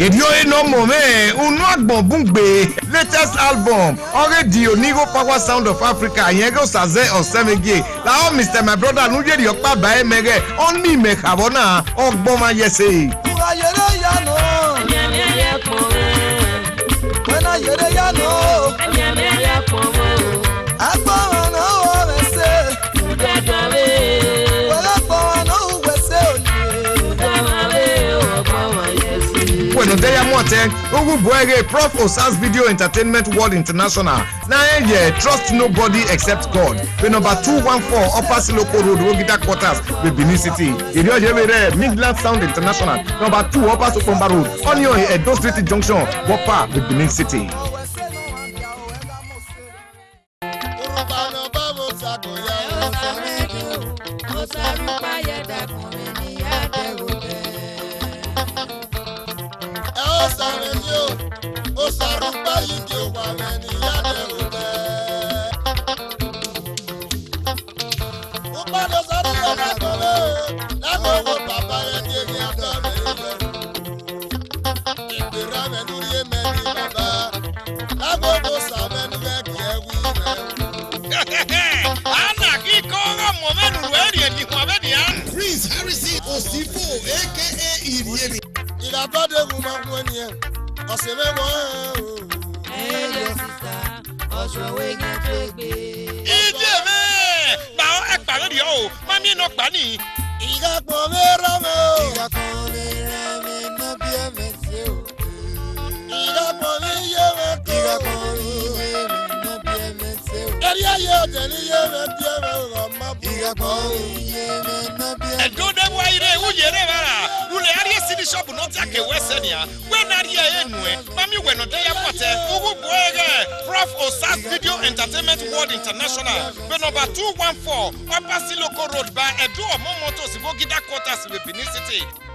Idio no moment, Uno Bungbe, latest album, already Onigo Power Sound of Africa, Yego Saze or Semege. Now, Mr. My brother, Nuja Yokpa by Mege, on me make Havana, or Boma Yese. Bueno, Deya Mote, Ugu Boege, Prof. Osas Video Entertainment World International. Now, trust nobody except God. The number 214 Upper Siloko Road, Rogita Quarters, with Benin City. Midland Sound International. Number 2 Upper Sokomba Road, Onion, Edo Street Junction, Wapa, with Benin City. Prince Harrison Osifo, aka Iriemi. Il a pas de woman when you are seven. And don't know why they would city shop not take a Westenia. When are you anyway? Mammy, when not there, Prof. Osas Video Entertainment World International. The number 214 Upper Siloko Road by Edo Momoto Sibogida Quarters with Benin City.